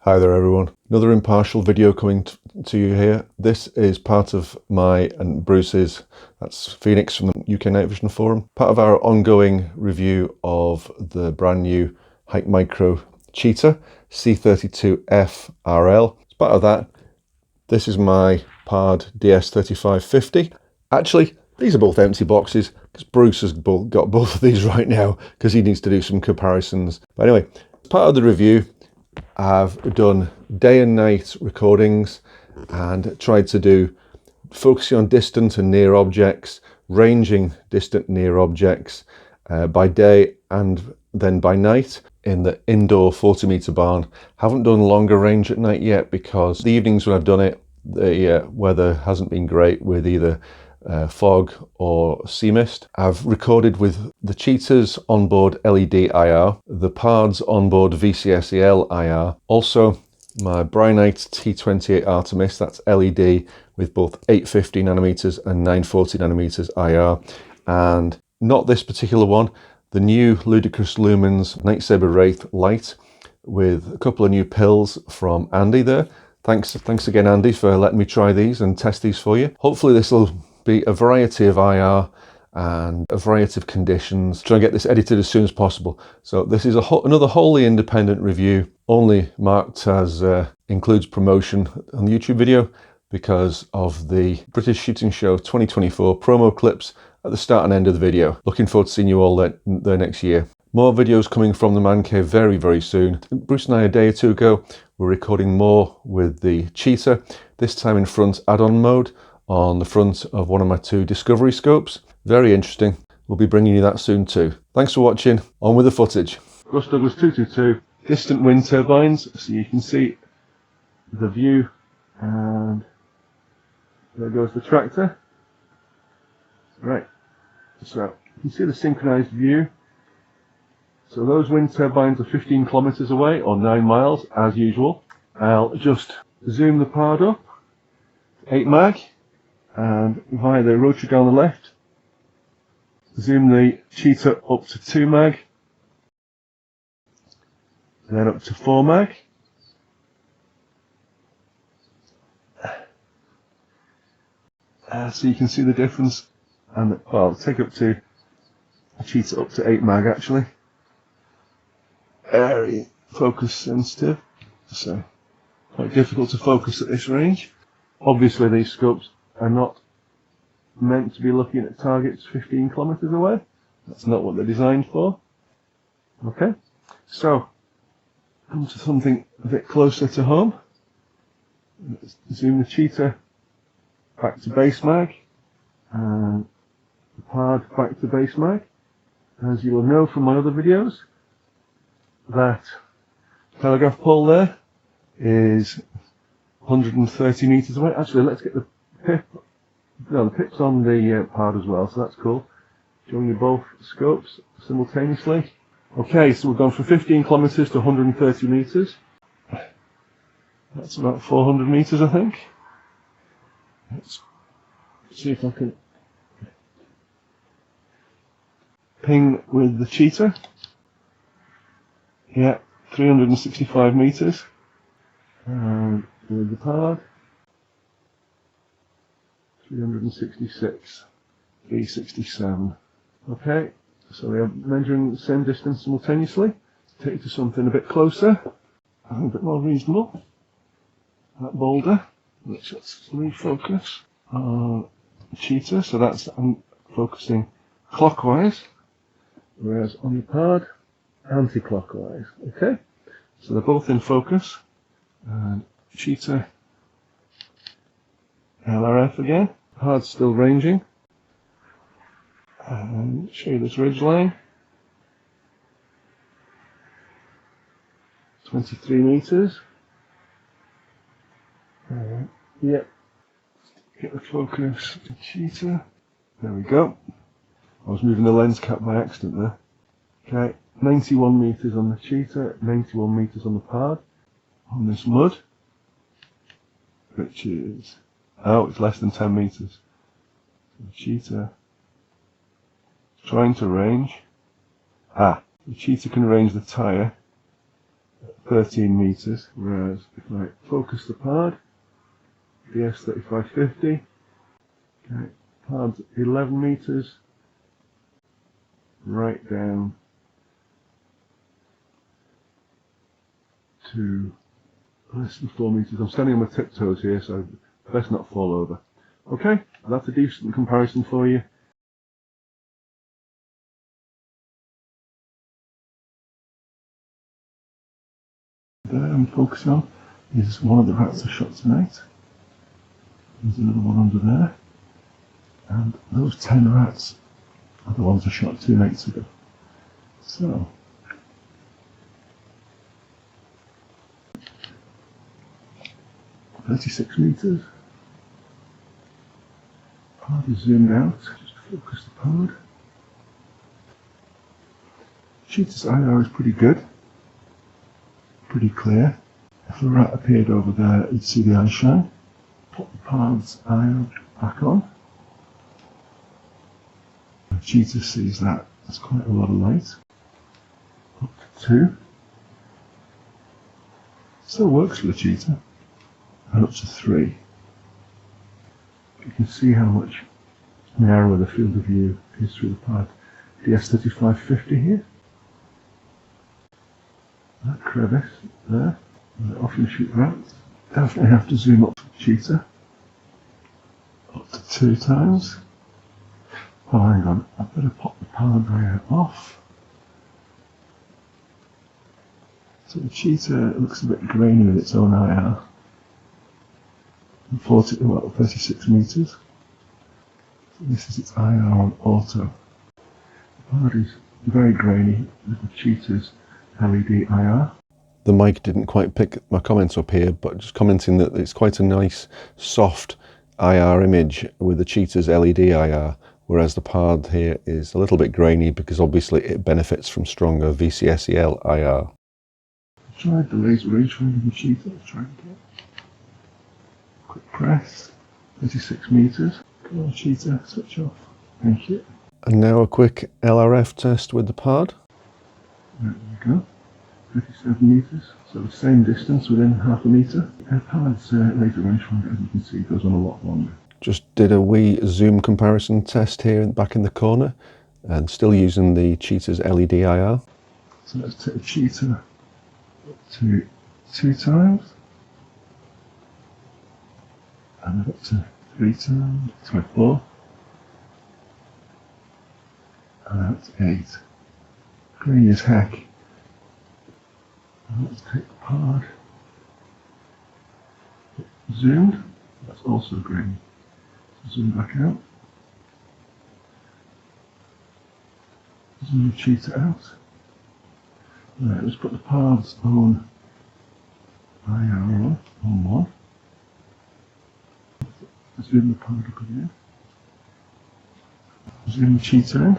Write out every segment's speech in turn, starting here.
Hi there everyone, another impartial video coming to you here. This is part of my and Bruce's, that's Phoenix from the UK Night Vision Forum, part of our ongoing review of the brand new HIKMICRO Cheetah C32F-RL. As part of that, this is my Pard DS35-50. Actually, these are both empty boxes because Bruce has got both of these right now because he needs to do some comparisons. But anyway, as part of the review, I've done day and night recordings and tried to do focusing on distant and near objects, ranging distant and near objects by day and then by night in the indoor 40-meter barn. Haven't done longer range at night yet because the evenings when I've done it, the weather hasn't been great with either fog or sea mist. I've recorded with the Cheetah's onboard LED IR, the Pard's onboard VCSEL IR, also my Brinyte T28 Artemis, that's LED with both 850 nanometers and 940 nanometers IR, and not this particular one, the new Ludicrous Lumens Night Saber Wraith Lite with a couple of new pills from Andy there. Thanks again, Andy, for letting me try these and test these for you. Hopefully this will be a variety of IR and a variety of conditions. Try and get this edited as soon as possible. So this is another wholly independent review, only marked as includes promotion on the YouTube video because of the British Shooting Show 2024 promo clips at the start and end of the video. Looking forward to seeing you all there next year. More videos coming from the Man Cave very, very soon. Bruce and I, a day or two ago, were recording more with the Cheetah, this time in front add-on mode on the front of one of my two Discovery scopes. Very interesting. We'll be bringing you that soon too. Thanks for watching. On with the footage. Russ Douglas 222, distant wind turbines, so you can see the view, and there goes the tractor. Right, so you can see the synchronized view. So those wind turbines are 15 kilometers away, or 9 miles, as usual. I'll just zoom the Pard up, 8 mag, and via the rotary down the left, zoom the Cheetah up to 2 mag, and then up to 4 mag. So you can see the difference, and well, I'll take up to a Cheetah up to 8 mag actually. Very focus sensitive, so quite difficult to focus at this range. Obviously these scopes are not meant to be looking at targets 15 kilometers away. That's not what they're designed for. Okay, so come to something a bit closer to home. Let's zoom the Cheetah back to base mag and the Pard back to base mag. As you will know from my other videos, that telegraph pole there is 130 meters away. Actually, let's get the pip. No, the pip's on the Pard as well, so that's cool. Showing you both scopes simultaneously. Okay, so we've gone from 15 kilometers to 130 meters. That's about 400 meters, I think. Let's see if I can ping with the Cheetah. Yeah, 365 meters. And with the Pard, 366, 367. Okay, so we are measuring the same distance simultaneously. Take it to something a bit closer, a bit more reasonable. That boulder. Let's just refocus on Cheetah, so that's I'm focusing clockwise, whereas on the Pard, anti-clockwise. Okay, so they're both in focus. And Cheetah LRF again. Pard's still ranging. And show you this ridge line. 23 meters. Yep. Get the focus. Cheetah. There we go. I was moving the lens cap by accident there. Okay, 91 meters on the Cheetah, 91 meters on the Pard. On this mud, which is, oh, it's less than 10 meters. So the Cheetah is trying to range. The Cheetah can range the tyre at 13 meters, whereas if I focus the Pard DS3550, okay, Pard's 11 meters, right down to less than 4 meters. I'm standing on my tiptoes here, so best not fall over. Okay, that's a decent comparison for you. There I'm focusing on is one of the rats I shot tonight. There's another one under there. And those 10 rats are the ones I shot 2 nights ago. So, "36 meters. Pard is zoomed out. Just focus the Pard. Cheetah's IR is pretty good. Pretty clear. If a rat appeared over there, you'd see the eye shine. Put the Pard's IR back on. The Cheetah sees that. That's quite a lot of light. Up to 2. Still works for the Cheetah. And up to 3. You can see how much narrower the field of view is through the Pard DS3550 here. That crevice there, where they often shoot rats. Definitely have to zoom up for the Cheetah. Up to 2 times. Oh, hang on, I better pop the Pard IR off. So the Cheetah looks a bit grainy with its own IR. 36 meters. So this is its IR on auto. The Pard is very grainy with the Cheetah's LED IR. The mic didn't quite pick my comments up here, but just commenting that it's quite a nice, soft IR image with the Cheetah's LED IR, whereas the Pard here is a little bit grainy because obviously it benefits from stronger VCSEL IR. I tried the laser rangefinder of the Cheetah. Let's try again. Quick press, 36 meters. Come on, Cheetah, switch off. Thank you. And now a quick LRF test with the Pard. There we go, 37 meters, so the same distance within half a meter. Pard's laser rangefinder, as you can see, goes on a lot longer. Just did a wee zoom comparison test here back in the corner, and still using the Cheetah's LED IR. So let's take the Cheetah up to 2 times. And up to 3 times, 4, and that's 8. Grainy as heck. And let's take the Pard. Zoomed, that's also grainy. So zoom back out. Zoom the Cheetah out. Right, let's put the Pard's own IR on 1. Zoom the Pard up again. Zoom the Cheetah in.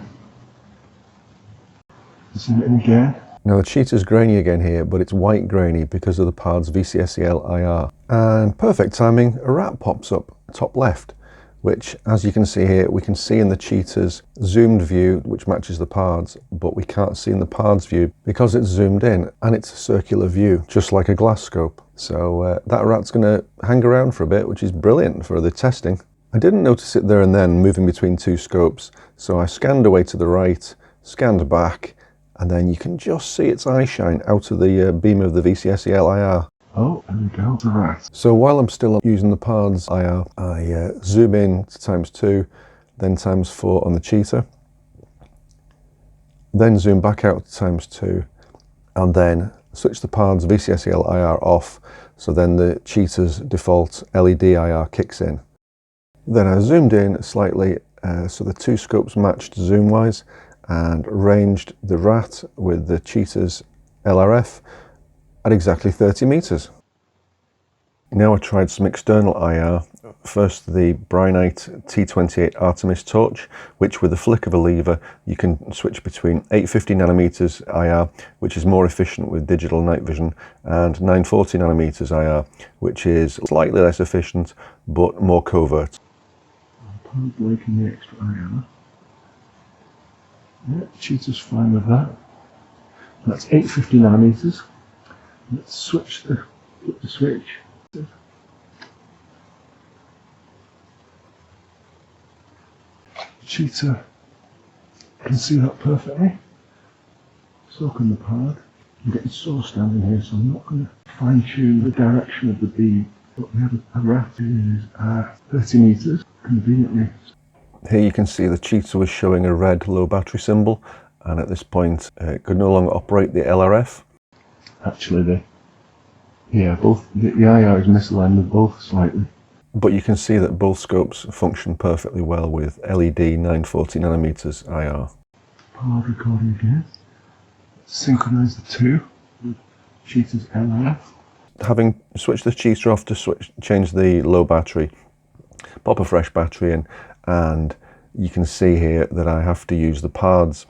Zoom it in again. Now the Cheetah's grainy again here, but it's white grainy because of the Pard's VCSEL IR. And perfect timing, a rat pops up top left, which, as you can see here, we can see in the Cheetah's zoomed view, which matches the Pard's, but we can't see in the Pard's view because it's zoomed in and it's a circular view, just like a glass scope. So that rat's going to hang around for a bit, which is brilliant for the testing. I didn't notice it there and then moving between 2 scopes, so I scanned away to the right, scanned back, and then you can just see its eye shine out of the beam of the VCSEL IR. Oh, there we go, the rat. So while I'm still using the Pard's IR, I zoom in to ×2, then ×4 on the Cheetah, then zoom back out to ×2, and then switch the Pard's VCSEL IR off, so then the Cheetah's default LED IR kicks in. Then I zoomed in slightly so the 2 scopes matched zoom-wise, and ranged the rat with the Cheetah's LRF at exactly 30 meters. Now I tried some external IR. First the Brinyte T28 Artemis torch, which with a flick of a lever you can switch between 850 nanometers IR, which is more efficient with digital night vision, and 940 nanometers IR, which is slightly less efficient but more covert. I'm liking the extra IR. Yeah, Cheetah's fine with that. That's 850 nanometers. Let's flip the switch. Cheetah can see that perfectly. So can the Pard. I'm getting sore standing here, so I'm not going to fine tune the direction of the beam. But we have a Wraith is 30 meters, conveniently. Here you can see the Cheetah was showing a red low battery symbol, and at this point it could no longer operate the LRF. Actually, both the IR is misaligned with both slightly. But you can see that both scopes function perfectly well with LED 940 nanometers IR. Pard recording again. Synchronize the two with Cheetah's LRF. Having switched the Cheetah off to change the low battery, pop a fresh battery in, and you can see here that I have to use the Pard's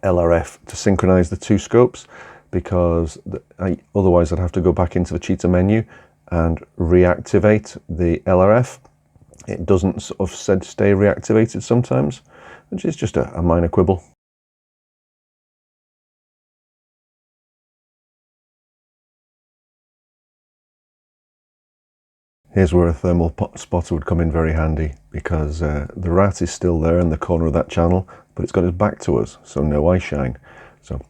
LRF to synchronize the two scopes, because otherwise I'd have to go back into the Cheetah menu and reactivate the LRF. It doesn't sort of stay reactivated sometimes, which is just a minor quibble. Here's where a thermal spotter would come in very handy, because the rat is still there in the corner of that channel, but it's got its back to us, so no eye shine. So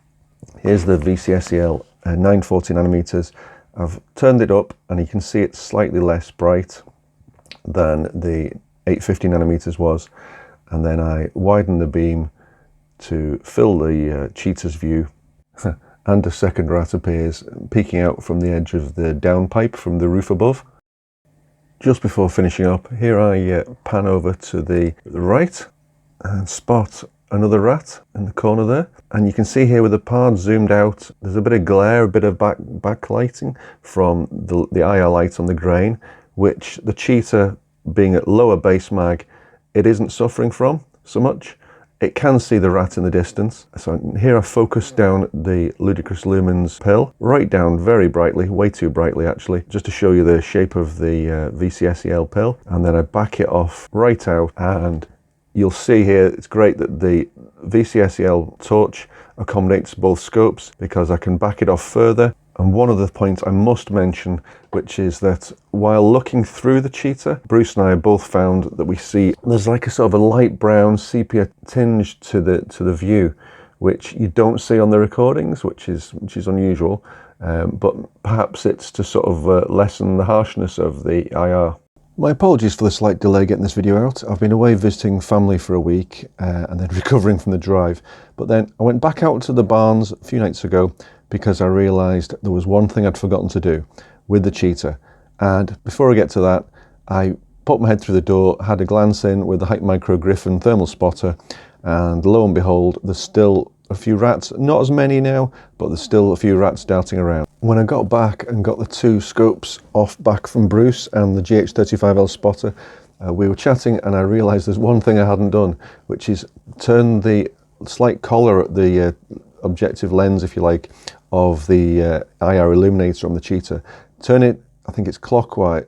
here's the VCSEL 940 nanometers. I've turned it up and you can see it's slightly less bright than the 850 nanometers was, and then I widened the beam to fill the Cheetah's view and a second rat appears peeking out from the edge of the downpipe from the roof above. Just before finishing up, here I pan over to the right and spot another rat in the corner there. And you can see here with the Pard zoomed out, there's a bit of glare, a bit of backlighting from the IR light on the grain, which the Cheetah, being at lower base mag, it isn't suffering from so much. It can see the rat in the distance. So here I focus down the Ludicrous Lumens pill, right down very brightly, way too brightly actually, just to show you the shape of the VCSEL pill. And then I back it off right out, and you'll see here, it's great that the VCSEL torch accommodates both scopes, because I can back it off further. And one of the points I must mention, which is that while looking through the Cheetah, Bruce and I both found that we see there's like a sort of a light brown sepia tinge to the view, which you don't see on the recordings, which is unusual. But perhaps it's to sort of lessen the harshness of the IR. My apologies for the slight delay getting this video out. I've been away visiting family for a week and then recovering from the drive. But then I went back out to the barns a few nights ago, because I realised there was one thing I'd forgotten to do with the Cheetah. And before I get to that, I popped my head through the door, had a glance in with the HIKMICRO Griffin thermal spotter, and lo and behold, there's still a few rats. Not as many now, but there's still a few rats darting around. When I got back and got the two scopes off back from Bruce and the GH35L spotter, we were chatting and I realised there's one thing I hadn't done, which is turn the slight collar at the objective lens, if you like, of the IR illuminator on the Cheetah. Turn it, I think it's clockwise.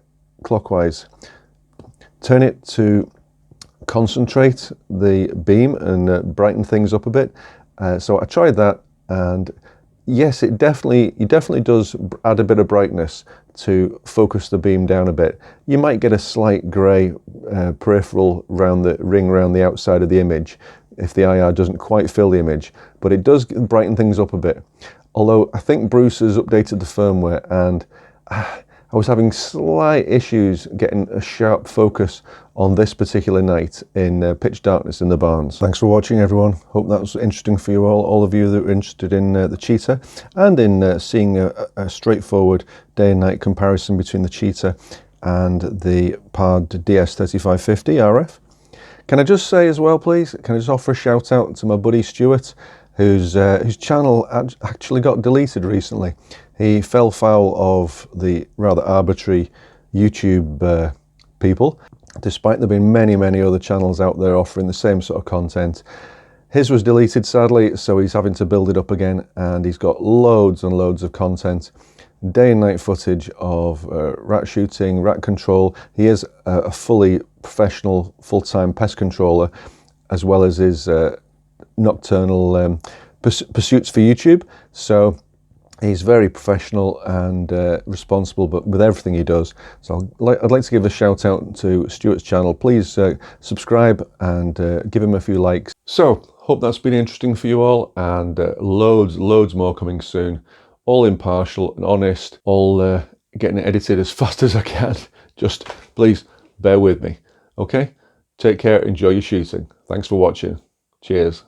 Turn it to concentrate the beam and brighten things up a bit. So I tried that, and yes, it definitely does add a bit of brightness to focus the beam down a bit. You might get a slight grey peripheral ring around the outside of the image if the IR doesn't quite fill the image, but it does brighten things up a bit. Although I think Bruce has updated the firmware, and I was having slight issues getting a sharp focus on this particular night in pitch darkness in the barns. Thanks for watching, everyone. Hope that was interesting for you all of you that are interested in the Cheetah, and in seeing a straightforward day and night comparison between the Cheetah and the Pard DS35-50RF. Can I just say as well, please, can I just offer a shout out to my buddy Stuart, whose channel actually got deleted recently. He fell foul of the rather arbitrary YouTube people, despite there being many other channels out there offering the same sort of content. His was deleted, sadly, so he's having to build it up again, and he's got loads and loads of content. Day and night footage of rat shooting, rat control. He is a fully professional, full-time pest controller, as well as his nocturnal pursuits for YouTube. So He's very professional and responsible, but with everything he does. So I'd like to give a shout out to Stuart's channel. Please subscribe and give him a few likes. So hope that's been interesting for you all, and loads more coming soon. All impartial and honest, all getting it edited as fast as I can. Just please bear with me. Okay? Take care, enjoy your shooting. Thanks for watching. Cheers.